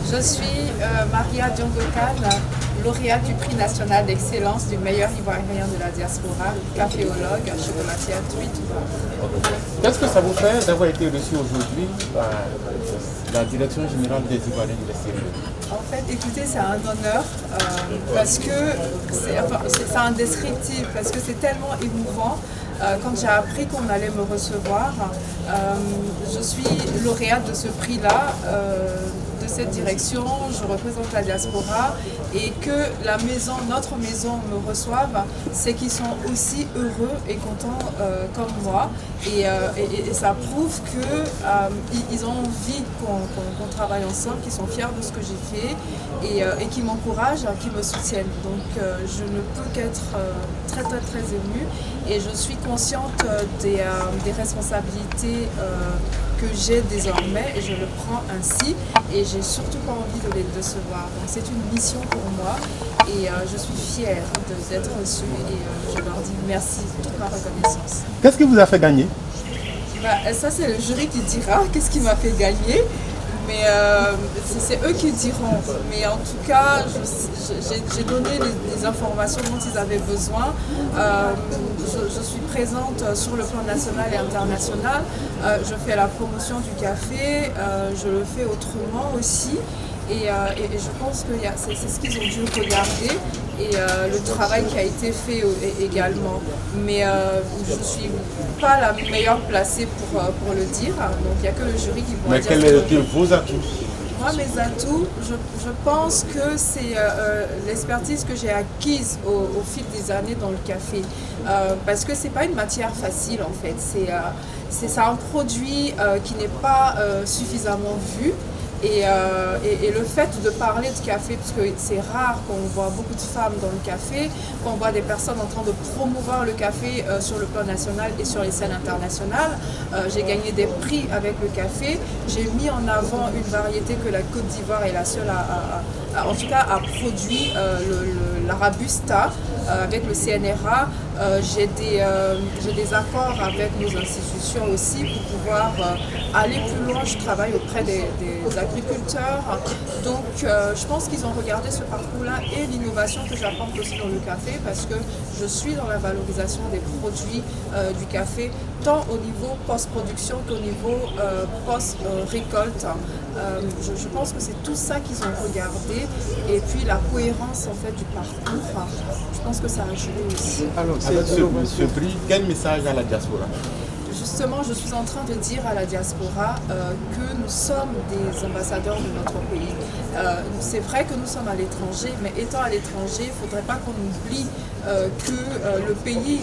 Je suis Maria Diongokan, lauréate du prix national d'excellence du meilleur ivoirien de la diaspora, caféologue, chocolatier Tweet. Qu'est-ce que ça vous fait d'avoir été reçu aujourd'hui par la direction générale des Ivoiriens de l'extérieur? En fait, écoutez, c'est un honneur parce que c'est indescriptible, parce que c'est tellement émouvant. Quand j'ai appris qu'on allait me recevoir, je suis lauréate de ce prix-là, de cette direction, je représente la diaspora et que la maison, notre maison me reçoive, c'est qu'ils sont aussi heureux et contents comme moi et ça prouve qu'ils ont envie qu'on travaille ensemble, qu'ils sont fiers de ce que j'ai fait et qui m'encouragent, qui me soutiennent. Donc je ne peux qu'être très émue et je suis consciente des responsabilités que j'ai désormais et je le prends ainsi et j'ai surtout pas envie de les décevoir. Donc c'est une mission pour moi et je suis fière d'être reçue et je leur dis merci de toute ma reconnaissance. Qu'est-ce qui vous a fait gagner? Ça c'est le jury qui dira qu'est-ce qui m'a fait gagner. Mais c'est eux qui diront. Mais en tout cas, j'ai donné les informations dont ils avaient besoin. Je suis présente sur le plan national et international. Je fais la promotion du café. Je le fais autrement aussi. Et je pense que c'est ce qu'ils ont dû regarder et le travail qui a été fait également. Mais je ne suis pas la meilleure placée pour le dire. Donc il n'y a que le jury qui pourra dire. Mais quels étaient vos atouts? Moi, mes atouts, je pense que c'est l'expertise que j'ai acquise au fil des années dans le café. Parce que ce n'est pas une matière facile en fait. C'est un produit qui n'est pas suffisamment vu. Et le fait de parler de café, parce que c'est rare qu'on voit beaucoup de femmes dans le café, qu'on voit des personnes en train de promouvoir le café sur le plan national et sur les scènes internationales. J'ai gagné des prix avec le café. J'ai mis en avant une variété que la Côte d'Ivoire est la seule en tout cas a produit, l'Arabusta avec le CNRA. J'ai des accords avec nos institutions aussi pour pouvoir aller plus loin. Je travaille auprès des agriculteurs. Donc je pense qu'ils ont regardé ce parcours-là et l'innovation que j'apporte aussi dans le café parce que je suis dans la valorisation des produits du café, tant au niveau post-production qu'au niveau post-récolte. Je pense que c'est tout ça qu'ils ont regardé et puis la cohérence en fait du parcours. Je pense que ça a joué aussi. Alors, avec ce prix, quel message à la diaspora? Justement, je suis en train de dire à la diaspora que nous sommes des ambassadeurs de notre pays. C'est vrai que nous sommes à l'étranger, mais étant à l'étranger, il ne faudrait pas qu'on oublie que le pays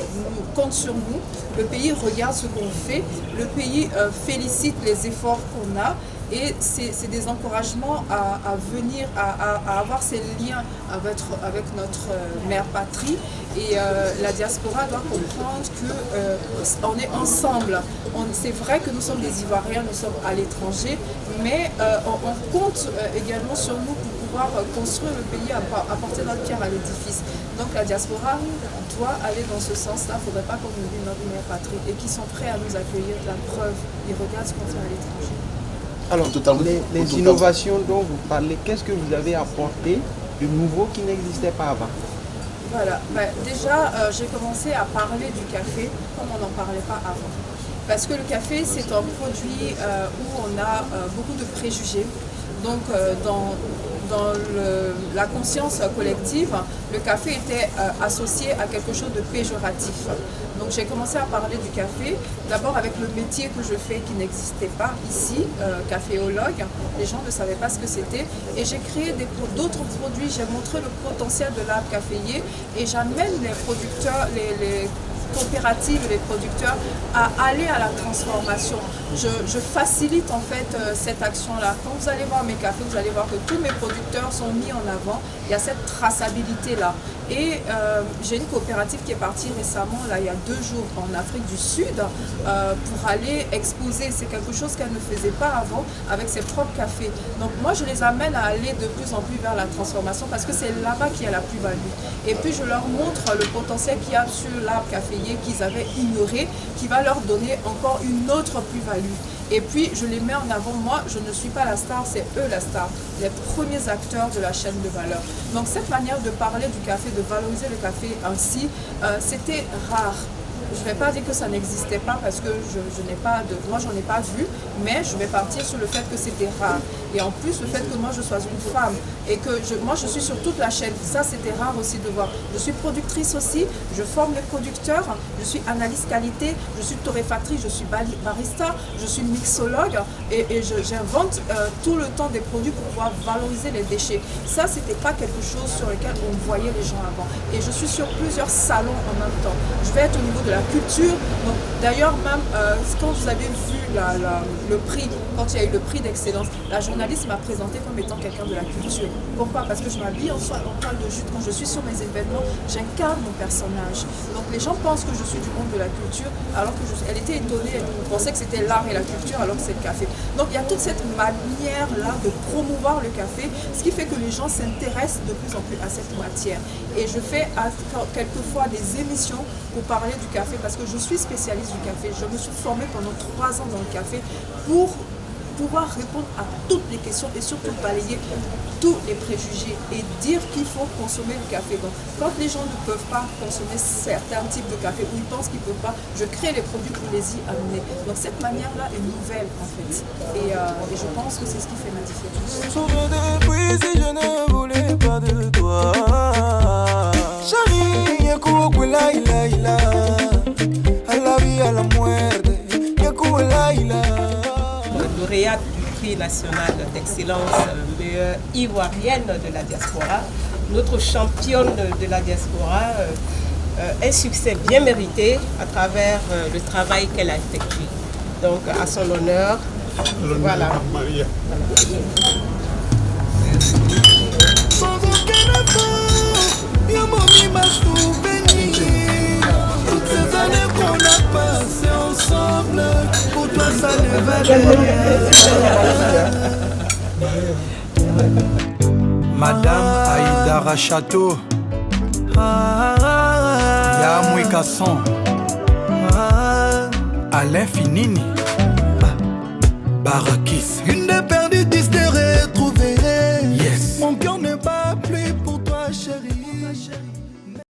compte sur nous, le pays regarde ce qu'on fait, le pays félicite les efforts qu'on a. Et c'est des encouragements à venir, à avoir ces liens avec notre mère patrie. Et la diaspora doit comprendre qu'on est ensemble. C'est vrai que nous sommes des Ivoiriens, nous sommes à l'étranger, mais on compte également sur nous pour pouvoir construire le pays, apporter notre pierre à l'édifice. Donc la diaspora doit aller dans ce sens-là. Il ne faudrait pas qu'on oublie notre mère patrie et qu'ils sont prêts à nous accueillir. La preuve, ils regardent ce qu'on fait à l'étranger. Alors, les innovations dont vous parlez, qu'est-ce que vous avez apporté de nouveau qui n'existait pas avant? Voilà, déjà j'ai commencé à parler du café comme on n'en parlait pas avant. Parce que le café c'est un produit où on a beaucoup de préjugés. Donc dans la conscience collective, le café était associé à quelque chose de péjoratif. Donc j'ai commencé à parler du café, d'abord avec le métier que je fais qui n'existait pas ici, caféologue. Les gens ne savaient pas ce que c'était. Et j'ai créé d'autres produits, j'ai montré le potentiel de l'arbre caféier et j'amène les producteurs, les coopératives, les producteurs à aller à la transformation. Je facilite en fait cette action-là. Quand vous allez voir mes cafés, vous allez voir que tous mes producteurs sont mis en avant. Il y a cette traçabilité-là. Et j'ai une coopérative qui est partie récemment, là, il y a 2 jours, en Afrique du Sud, pour aller exposer. C'est quelque chose qu'elle ne faisait pas avant avec ses propres cafés. Donc moi, je les amène à aller de plus en plus vers la transformation parce que c'est là-bas qu'il y a la plus-value. Et puis je leur montre le potentiel qu'il y a sur l'arbre caféier qu'ils avaient ignoré, qui va leur donner encore une autre plus-value. Et puis je les mets en avant. Moi, je ne suis pas la star, c'est eux la star, les premiers acteurs de la chaîne de valeur. Donc cette manière de parler du café, de valoriser le café ainsi, c'était rare. Je ne vais pas dire que ça n'existait pas parce que moi j'en ai pas vu, mais je vais partir sur le fait que c'était rare. Et en plus le fait que moi je sois une femme et que moi je suis sur toute la chaîne, ça c'était rare aussi de voir. Je suis productrice aussi, je forme les producteurs, je suis analyste qualité, je suis torréfactrice, je suis barista, je suis mixologue et j'invente tout le temps des produits pour pouvoir valoriser les déchets. Ça c'était pas quelque chose sur lequel on voyait les gens avant. Et je suis sur plusieurs salons en même temps. Je vais être au niveau de la culture. D'ailleurs, même quand vous avez vu le prix, quand il y a eu le prix d'excellence, la journaliste m'a présenté comme étant quelqu'un de la culture. Pourquoi? Parce que je m'habille en toile de jute. Quand je suis sur mes événements, j'incarne mon personnage. Donc les gens pensent que je suis du monde de la culture, alors que elle était étonnée, elle pensait que c'était l'art et la culture, alors que c'est le café. Donc il y a toute cette manière-là de promouvoir le café, ce qui fait que les gens s'intéressent de plus en plus à cette matière. Et je fais quelquefois des émissions pour parler du café, parce que je suis spécialiste du café. Je me suis formée pendant 3 ans dans le café pour pouvoir répondre à toutes les questions et surtout balayer tous les préjugés et dire qu'il faut consommer le café. Donc quand les gens ne peuvent pas consommer certains types de café ou ils pensent qu'ils ne peuvent pas, je crée les produits pour les y amener. Donc cette manière-là est nouvelle en fait. Et je pense que c'est ce qui fait ma différence. Depuis si je ne voulais pas de toi, Chérie, yakuwa la ila ila, à la vie à la muerte, yakuwa la ila. Lauréate du prix national d'excellence meilleure ivoirienne de la diaspora, notre championne de la diaspora, un succès bien mérité à travers le travail qu'elle a effectué. Donc à son honneur, voilà. Maria. Sans aucun effort, Yamomi m'a souvenu. Toutes ces années qu'on a passées ensemble, pour toi ça ne va rien. Madame Aïdara Château, Yamoué Kasson, Alain Finini, Barakis.